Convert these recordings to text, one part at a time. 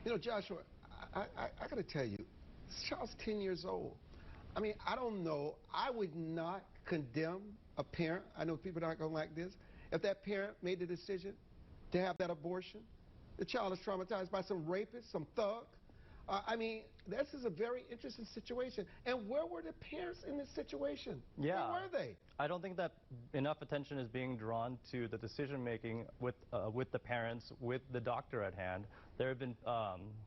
You know, Joshua, I got to tell you, this child's 10 years old. I mean, I don't know. I would not condemn a parent. I know people are not going to like this. If that parent made the decision to have that abortion, the child is traumatized by some rapist, some thug. I mean, this is a very interesting situation. And where were the parents in this situation? Yeah. Where were they? I don't think that enough attention is being drawn to the decision-making with the parents, with the doctor at hand. There have been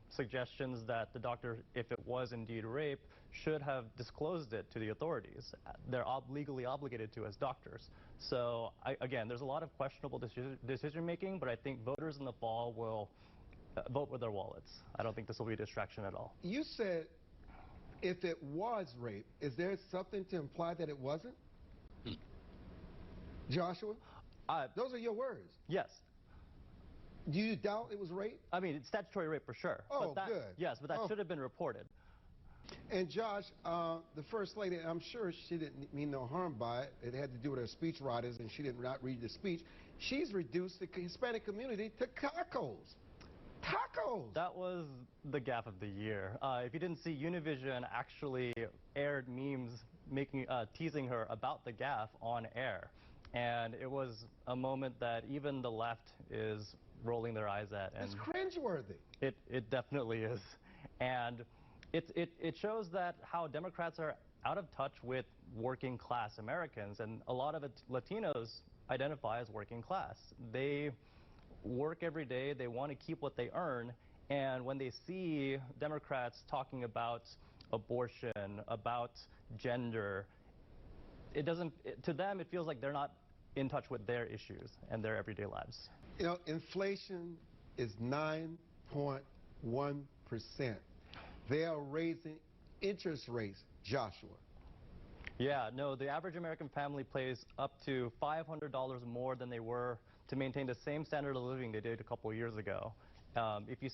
suggestions that the doctor, if it was indeed rape, should have disclosed it to the authorities. They're legally obligated to as doctors. So, again, there's a lot of questionable decision-making, but I think voters in the fall will vote with their wallets. I don't think this will be a distraction at all. You said if it was rape, is there something to imply that it wasn't? Joshua? Those are your words. Yes. Do you doubt it was rape? I mean, it's statutory rape for sure. Oh, but good. Yes, but that should have been reported. And Josh, the First Lady, I'm sure she didn't mean no harm by it. It had to do with her speech writers, and she did not read the speech. She's reduced the Hispanic community to tacos. Tacos! That was the gaffe of the year. If you didn't see, Univision actually aired memes teasing her about the gaffe on air. And it was a moment that even the left is rolling their eyes at. And it's cringeworthy. It definitely is. And it shows that how Democrats are out of touch with working class Americans. And a lot of Latinos identify as working class. They work every day, they want to keep what they earn, and when they see Democrats talking about abortion, about gender, to them it feels like they're not in touch with their issues and their everyday lives. You know, inflation is 9.1%. They are raising interest rates, Joshua. Yeah, no, the average American family pays up to $500 more than they were to maintain the same standard of living they did a couple of years ago. If you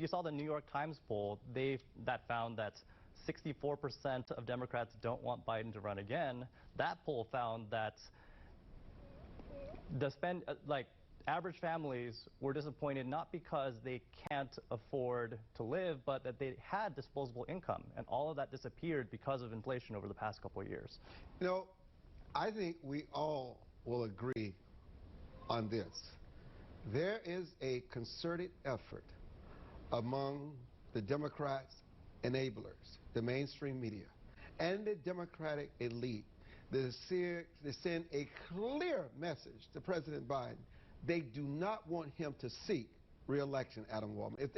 saw the New York Times poll, that found that 64% of Democrats don't want Biden to run again. That poll found that average families were disappointed not because they can't afford to live, but that they had disposable income, and all of that disappeared because of inflation over the past couple of years. You know, I think we all will agree on this. There is a concerted effort among the Democrats enablers, the mainstream media, and the Democratic elite to send a clear message to President Biden. They do not want him to seek re-election, Adam Waldman. If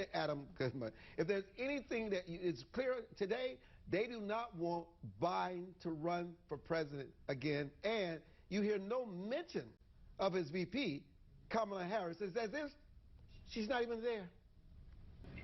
there's anything that is clear today, they do not want Biden to run for president again. And you hear no mention of his VP, Kamala Harris. It's as if she's not even there.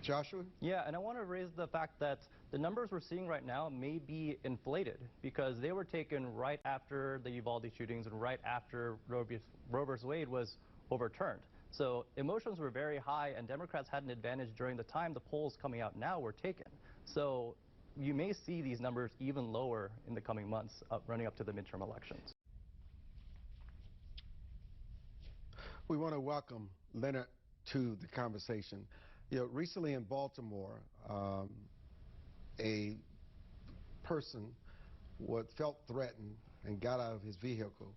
Joshua? Yeah, and I want to raise the fact that the numbers we're seeing right now may be inflated because they were taken right after the Uvalde shootings and right after Roe v. Wade was overturned. So emotions were very high, and Democrats had an advantage during the time the polls coming out now were taken. So you may see these numbers even lower in the coming months running up to the midterm elections. We want to welcome Leonard to the conversation. You know, recently in Baltimore, a person felt threatened and got out of his vehicle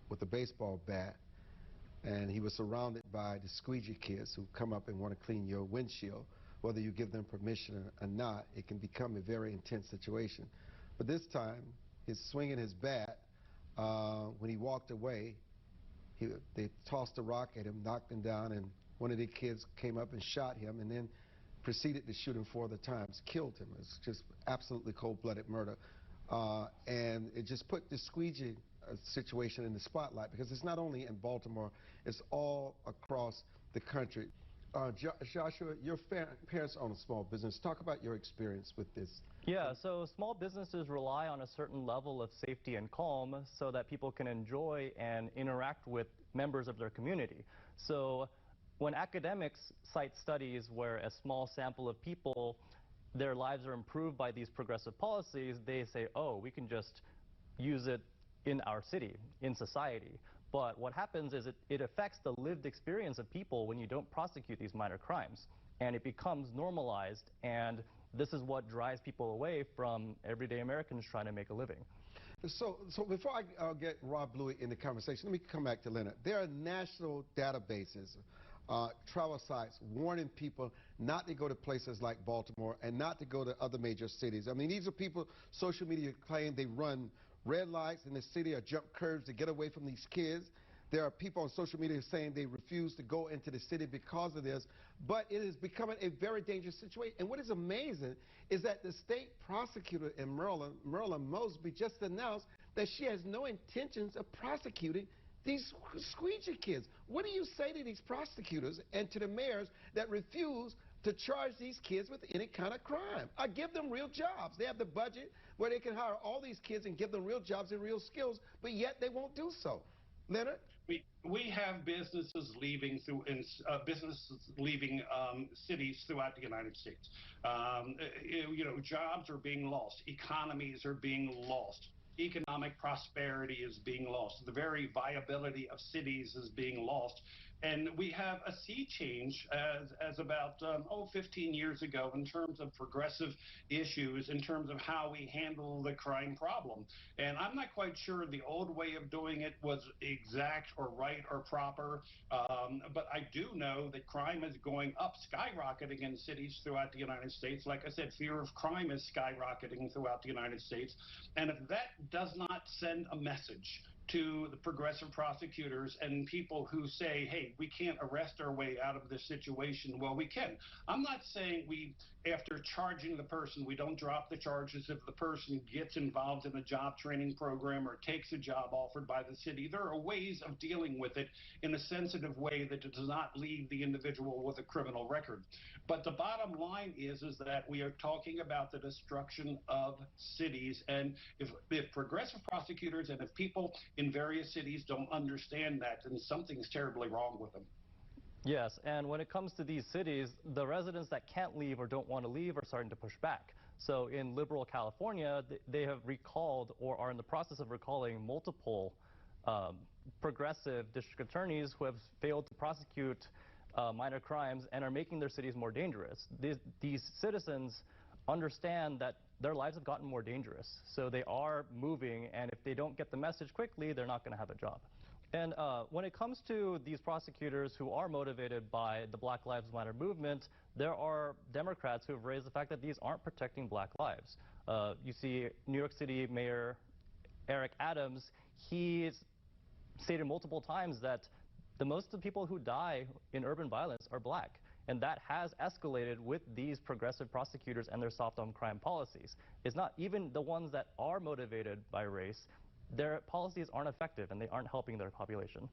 with a baseball bat, and he was surrounded by the squeegee kids who come up and want to clean your windshield. Whether you give them permission or not, it can become a very intense situation. But this time, he's swinging his bat. When he walked away, they tossed a rock at him, knocked him down, and one of the kids came up and shot him and then proceeded to shoot him 4 other times, killed him. It's just absolutely cold-blooded murder. And it just put the squeegee situation in the spotlight because it's not only in Baltimore, it's all across the country. Joshua, your parents own a small business. Talk about your experience with this. Yeah, so small businesses rely on a certain level of safety and calm so that people can enjoy and interact with members of their community. So when academics cite studies where a small sample of people, their lives are improved by these progressive policies, they say, oh, we can just use it in our city, in society. But what happens is it affects the lived experience of people when you don't prosecute these minor crimes. and it becomes normalized, and this is what drives people away from everyday Americans trying to make a living. So before I get Rob Bluey in the conversation, let me come back to Leonard. There are national databases, travel sites warning people not to go to places like Baltimore and not to go to other major cities. I mean, these are people, social media claim they run red lights in the city or jump curbs to get away from these kids. There are people on social media saying they refuse to go into the city because of this, but it is becoming a very dangerous situation. And what is amazing is that the state prosecutor in Maryland, Marilyn Mosby, just announced that she has no intentions of prosecuting these squeegee kids. What do you say to these prosecutors and to the mayors that refuse to charge these kids with any kind of crime? Or give them real jobs. They have the budget where they can hire all these kids and give them real jobs and real skills, but yet they won't do so. Leonard? We have businesses leaving cities throughout the United States. Jobs are being lost. Economies are being lost. Economic prosperity is being lost. The very viability of cities is being lost. And we have a sea change as about 15 years ago in terms of progressive issues, in terms of how we handle the crime problem. And I'm not quite sure the old way of doing it was exact or right or proper, but I do know that crime is going up, skyrocketing in cities throughout the United States. Like I said, fear of crime is skyrocketing throughout the United States. And if that does not send a message to the progressive prosecutors and people who say, hey, we can't arrest our way out of this situation, well, we can. I'm not saying after charging the person, we don't drop the charges if the person gets involved in a job training program or takes a job offered by the city. There are ways of dealing with it in a sensitive way that does not leave the individual with a criminal record. But the bottom line is that we are talking about the destruction of cities. And if progressive prosecutors and if people in various cities don't understand that, then something's terribly wrong with them. Yes, and when it comes to these cities, the residents that can't leave or don't want to leave are starting to push back. So in liberal California, they have recalled or are in the process of recalling multiple progressive district attorneys who have failed to prosecute minor crimes and are making their cities more dangerous. These citizens understand that their lives have gotten more dangerous, so they are moving, and if they don't get the message quickly, they're not going to have a job. And when it comes to these prosecutors who are motivated by the Black Lives Matter movement, there are Democrats who have raised the fact that these aren't protecting black lives. You see New York City Mayor Eric Adams, he's stated multiple times that most of the people who die in urban violence are black. And that has escalated with these progressive prosecutors and their soft on crime policies. It's not even the ones that are motivated by race. Their policies aren't effective and they aren't helping their population.